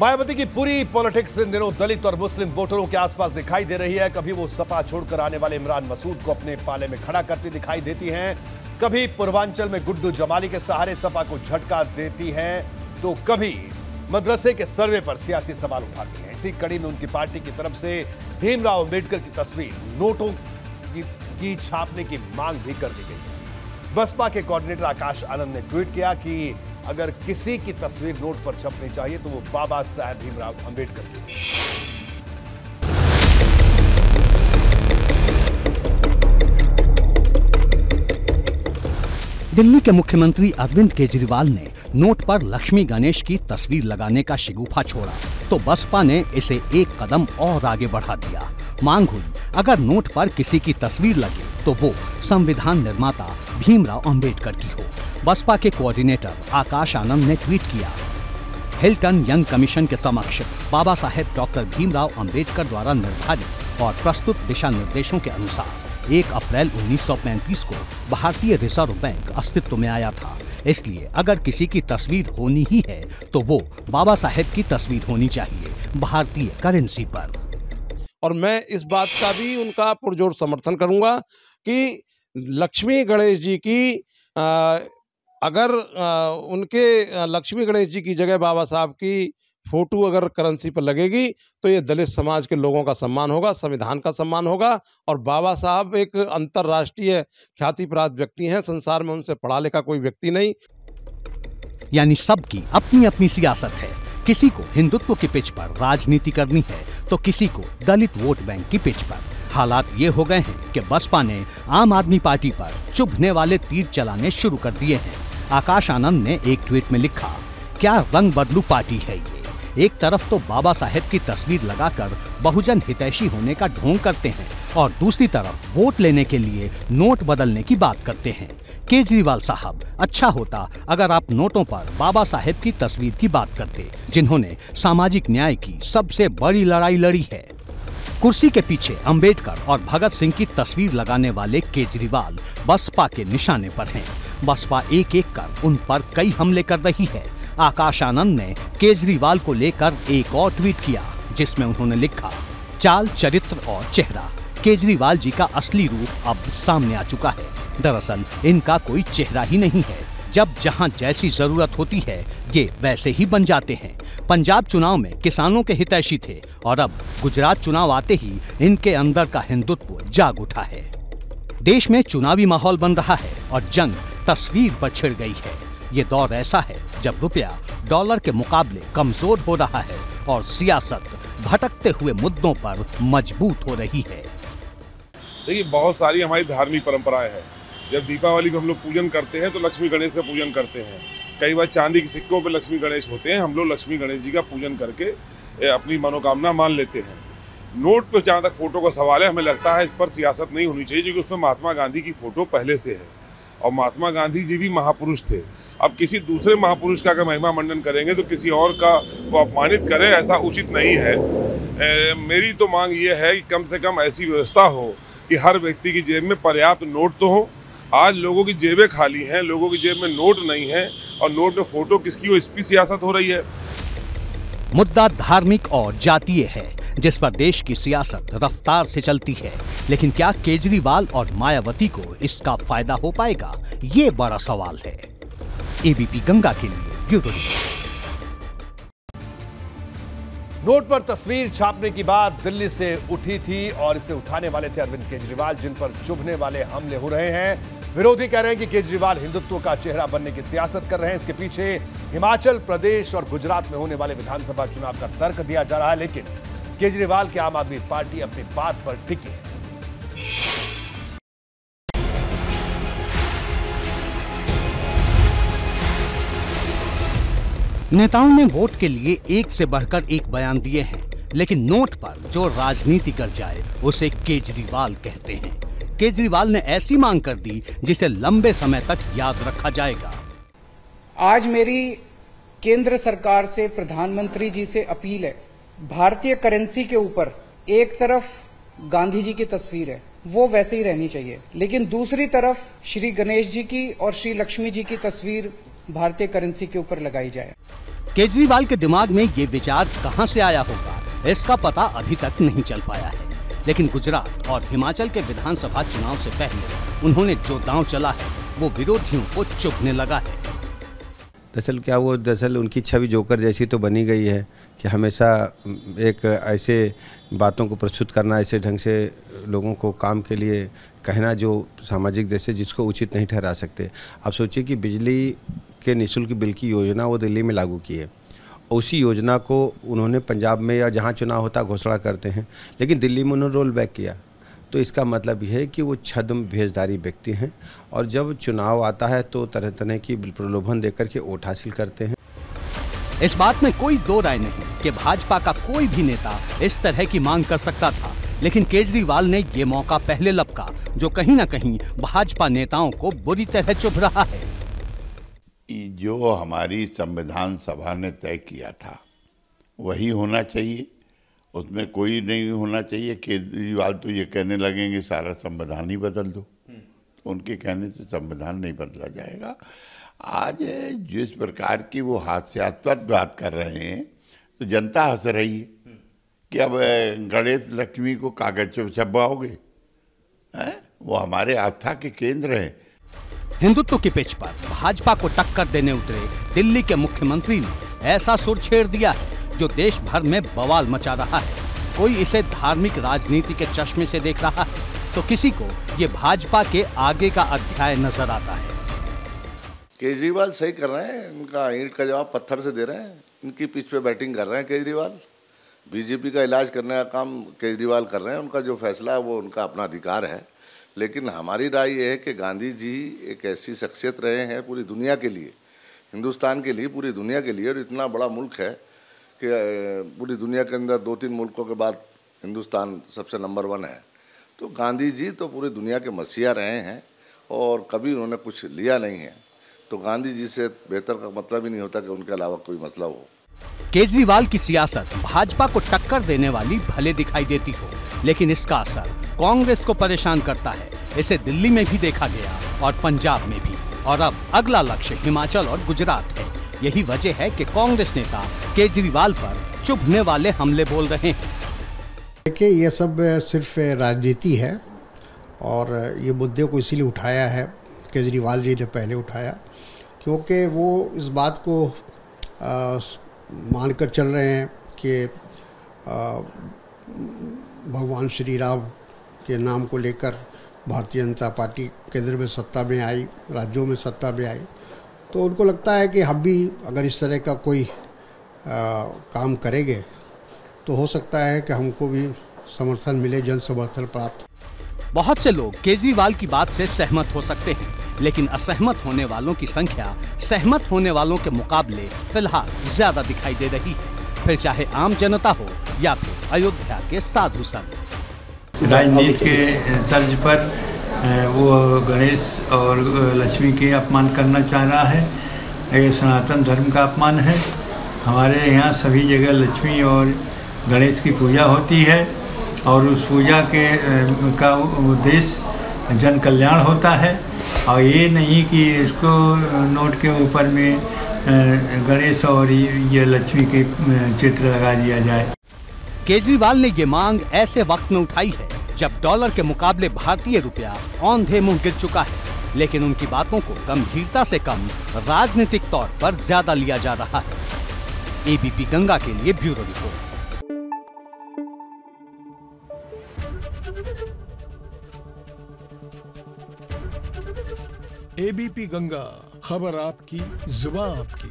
मायावती की पूरी politics in दिनों दलित और मुस्लिम वोटरों के आसपास दिखाई दे रही है। कभी वो सपा छोड़कर आने वाले इमरान मसूद को अपने पाले में खड़ा करती दिखाई देती हैं, कभी पूर्वांचल में गुड्डू जमाली के सहारे सपा को झटका देती हैं, तो कभी मदरसे के सर्वे पर सियासी सवाल उठाती हैं। इसी कड़ी में उनकी पार्टी की तरफ से भीमराव अंबेडकर की तस्वीर नोटों की छापने की मांग भी कर दी गई है। बसपा के कोऑर्डिनेटर आकाश आनंद ने ट्वीट किया कि अगर किसी की तस्वीर नोट पर छपनी चाहिए तो वो बाबा साहेब भीमराव अंबेडकर की। दिल्ली के मुख्यमंत्री अरविंद केजरीवाल ने नोट पर लक्ष्मी गणेश की तस्वीर लगाने का शिगुफा छोड़ा तो बसपा ने इसे एक कदम और आगे बढ़ा दिया। मांग हुई, अगर नोट पर किसी की तस्वीर लगे तो वो संविधान निर्माता भीमराव अंबेडकर की हो। बसपा के कोऑर्डिनेटर आकाश आनंद ने ट्वीट किया, हिल्टन यंग कमीशन के समक्ष बाबा साहेब डॉक्टर भीमराव अंबेडकर द्वारा निर्धारित और प्रस्तुत दिशा निर्देशों के अनुसार 1 अप्रैल 1935 को भारतीय रिजर्व बैंक अस्तित्व में आया था। इसलिए अगर किसी की तस्वीर होनी ही है तो वो बाबा साहेब की तस्वीर होनी चाहिए भारतीय करेंसी पर। और मैं इस बात का भी उनका पुरजोर समर्थन करूंगा कि लक्ष्मी गणेश जी की अगर उनके लक्ष्मी गणेश जी की जगह बाबा साहब की फोटो अगर करेंसी पर लगेगी तो ये दलित समाज के लोगों का सम्मान होगा, संविधान का सम्मान होगा। और बाबा साहब एक अंतर्राष्ट्रीय ख्याति प्राप्त व्यक्ति हैं, संसार में उनसे पढ़ा लिखा कोई व्यक्ति नहीं। यानी सबकी अपनी अपनी सियासत है। किसी को हिंदुत्व की पिच पर राजनीति करनी है तो किसी को दलित वोट बैंक की पिच पर। हालात ये हो गए हैं कि बसपा ने आम आदमी पार्टी पर चुभने वाले तीर चलाने शुरू कर दिए हैं। आकाश आनंद ने एक ट्वीट में लिखा, क्या रंग बदलू पार्टी है ये। एक तरफ तो बाबा साहेब की तस्वीर लगाकर बहुजन हितैषी होने का ढोंग करते हैं और दूसरी तरफ वोट लेने के लिए नोट बदलने की बात करते हैं। केजरीवाल साहब, अच्छा होता अगर आप नोटों पर बाबा साहेब की तस्वीर की बात करते, जिन्होंने सामाजिक न्याय की सबसे बड़ी लड़ाई लड़ी है। कुर्सी के पीछे अंबेडकर और भगत सिंह की तस्वीर लगाने वाले केजरीवाल बसपा के निशाने पर हैं। बसपा एक एक कर उन पर कई हमले कर रही है। आकाश आनंद ने केजरीवाल को लेकर एक और ट्वीट किया जिसमें उन्होंने लिखा, चाल, चरित्र और चेहरा, केजरीवाल जी का असली रूप अब सामने आ चुका है। दरअसल इनका कोई चेहरा ही नहीं है। जब जहां जैसी जरूरत होती है ये वैसे ही बन जाते हैं। पंजाब चुनाव में किसानों के हितैषी थे और अब गुजरात चुनाव आते ही इनके अंदर का हिंदुत्व जाग उठा है। देश में चुनावी माहौल बन रहा है और जंग तस्वीर पर छिड़ गई है। ये दौर ऐसा है जब रुपया डॉलर के मुकाबले कमजोर हो रहा है और सियासत भटकते हुए मुद्दों पर मजबूत हो रही है। देखिए, बहुत सारी हमारी धार्मिक परंपराएं हैं। जब दीपावली में हम लोग पूजन करते हैं तो लक्ष्मी गणेश का पूजन करते हैं। कई बार चांदी के सिक्कों पे लक्ष्मी गणेश होते हैं। हम लोग लक्ष्मी गणेश जी का पूजन करके अपनी मनोकामना मान लेते हैं। नोट पे जहाँ तक फोटो का सवाल है, हमें लगता है इस पर सियासत नहीं होनी चाहिए, क्योंकि उसमें महात्मा गांधी की फोटो पहले से है और महात्मा गांधी जी भी महापुरुष थे। अब किसी दूसरे महापुरुष का अगर महिमा मंडन करेंगे तो किसी और का वो अपमानित करें, ऐसा उचित नहीं है। मेरी तो मांग ये है कि कम से कम ऐसी व्यवस्था हो कि हर व्यक्ति की जेब में पर्याप्त नोट तो हो। आज लोगों की जेबें खाली हैं, लोगों की जेब में नोट नहीं है और नोट में फोटो किसकी हो, इस पर सियासत हो रही है। मुद्दा धार्मिक और जातीय है जिस पर देश की सियासत रफ्तार से चलती है। लेकिन क्या केजरीवाल और मायावती को इसका फायदा हो पाएगा, ये बड़ा सवाल है। एबीपी गंगा के लिए ब्यूरो रिपोर्ट। नोट पर तस्वीर छापने की बात दिल्ली से उठी थी और इसे उठाने वाले थे अरविंद केजरीवाल, जिन पर चुभने वाले हमले हो रहे हैं। विरोधी कह रहे हैं कि केजरीवाल हिंदुत्व का चेहरा बनने की सियासत कर रहे हैं। इसके पीछे हिमाचल प्रदेश और गुजरात में होने वाले विधानसभा चुनाव का तर्क दिया जा रहा है। लेकिन केजरीवाल की आम आदमी पार्टी अपनी बात पर टिकी है। नेताओं ने वोट के लिए एक से बढ़कर एक बयान दिए हैं, लेकिन नोट पर जो राजनीति कर जाए उसे केजरीवाल कहते हैं। केजरीवाल ने ऐसी मांग कर दी जिसे लंबे समय तक याद रखा जाएगा। आज मेरी केंद्र सरकार से, प्रधानमंत्री जी से अपील है, भारतीय करेंसी के ऊपर एक तरफ गांधी जी की तस्वीर है, वो वैसे ही रहनी चाहिए, लेकिन दूसरी तरफ श्री गणेश जी की और श्री लक्ष्मी जी की तस्वीर भारतीय करेंसी के ऊपर लगाई जाए। केजरीवाल के दिमाग में ये विचार कहां से आया होगा, इसका पता अभी तक नहीं चल पाया है। लेकिन गुजरात और हिमाचल के विधानसभा चुनाव से पहले उन्होंने जो दांव चला है वो विरोधियों को चुभने लगा है। दरअसल उनकी छवि जोकर जैसी तो बनी गई है कि हमेशा एक ऐसे बातों को प्रस्तुत करना, ऐसे ढंग से लोगों को काम के लिए कहना जो सामाजिक दृष्टि जिसको उचित नहीं ठहरा सकते। आप सोचिए कि बिजली के निःशुल्क बिल की योजना वो दिल्ली में लागू की है, उसी योजना को उन्होंने पंजाब में या जहाँ चुनाव होता घोषणा करते हैं, लेकिन दिल्ली में उन्होंने रोल बैक किया। तो इसका मतलब यह है कि वो छद्म भेजदारी व्यक्ति हैं और जब चुनाव आता है तो तरह तरह की प्रलोभन देकर के वोट हासिल करते हैं। इस बात में कोई दो राय नहीं कि भाजपा का कोई भी नेता इस तरह की मांग कर सकता था, लेकिन केजरीवाल ने ये मौका पहले लपका जो कहीं ना कहीं भाजपा नेताओं को बुरी तरह चुभ रहा है। जो हमारी संविधान सभा ने तय किया था वही होना चाहिए, उसमें कोई नहीं होना चाहिए। केजरीवाल तो ये कहने लगेंगे सारा संविधान ही बदल दो, तो उनके कहने से संविधान नहीं बदला जाएगा। आज जिस प्रकार की वो हास्यास्पद बात कर रहे हैं तो जनता हंस रही है कि अब गणेश लक्ष्मी को कागज पे छपवाओगे, वो हमारे आस्था के केंद्र हैं। हिंदुत्व की पिच पर भाजपा को टक्कर देने उतरे दिल्ली के मुख्यमंत्री ने ऐसा सुर छेड़ दिया है जो देश भर में बवाल मचा रहा है। कोई इसे धार्मिक राजनीति के चश्मे से देख रहा है तो किसी को ये भाजपा के आगे का अध्याय नजर आता है। केजरीवाल सही कर रहे हैं, इनका ईंट का जवाब पत्थर से दे रहे हैं, इनकी पिच पे बैटिंग कर रहे हैं केजरीवाल। बीजेपी का इलाज करने का काम केजरीवाल कर रहे हैं, उनका जो फैसला है वो उनका अपना अधिकार है। लेकिन हमारी राय ये है कि गांधी जी एक ऐसी शख्सियत रहे हैं पूरी दुनिया के लिए, हिंदुस्तान के लिए, पूरी दुनिया के लिए, और इतना बड़ा मुल्क है कि पूरी दुनिया के अंदर 2-3 मुल्कों के बाद हिंदुस्तान सबसे नंबर 1 है। तो गांधी जी तो पूरी दुनिया के मसीहा रहे हैं और कभी उन्होंने कुछ लिया नहीं है, तो गांधी जी से बेहतर का मतलब ही नहीं होता कि उनके अलावा कोई मसला हो। केजरीवाल की सियासत भाजपा को टक्कर देने वाली भले दिखाई देती हो, लेकिन इसका असर कांग्रेस को परेशान करता है। इसे दिल्ली में भी देखा गया और पंजाब में भी, और अब अगला लक्ष्य हिमाचल और गुजरात है। यही वजह है कि कांग्रेस नेता केजरीवाल पर चुभने वाले हमले बोल रहे हैं। देखिए, ये सब सिर्फ राजनीति है और ये मुद्दे को इसीलिए उठाया है केजरीवाल जी ने पहले उठाया क्योंकि वो इस बात को मानकर चल रहे हैं कि भगवान श्री राम के नाम को लेकर भारतीय जनता पार्टी केंद्र में सत्ता में आई, राज्यों में सत्ता में आई, तो उनको लगता है कि हम भी अगर इस तरह का कोई काम करेंगे तो हो सकता है कि हमको भी समर्थन मिले, जन समर्थन प्राप्त। बहुत से लोग केजरीवाल की बात से सहमत हो सकते हैं, लेकिन असहमत होने वालों की संख्या सहमत होने वालों के मुकाबले फिलहाल ज्यादा दिखाई दे रही है, फिर चाहे आम जनता हो या फिर अयोध्या के साधु संत। राजनीति के तर्ज पर वो गणेश और लक्ष्मी के अपमान करना चाह रहा है। ये सनातन धर्म का अपमान है। हमारे यहाँ सभी जगह लक्ष्मी और गणेश की पूजा होती है और उस पूजा का उद्देश्य जन कल्याण होता है, और ये नहीं कि इसको नोट के ऊपर में गणेश और ये लक्ष्मी के चित्र लगा दिया जाए। केजरीवाल ने ये मांग ऐसे वक्त में उठाई है जब डॉलर के मुकाबले भारतीय रुपया औंधे मुंह गिर चुका है, लेकिन उनकी बातों को गंभीरता से कम राजनीतिक तौर पर ज्यादा लिया जा रहा है। एबीपी गंगा के लिए ब्यूरो रिपोर्ट। एबीपी गंगा, खबर आपकी, जुबान आपकी।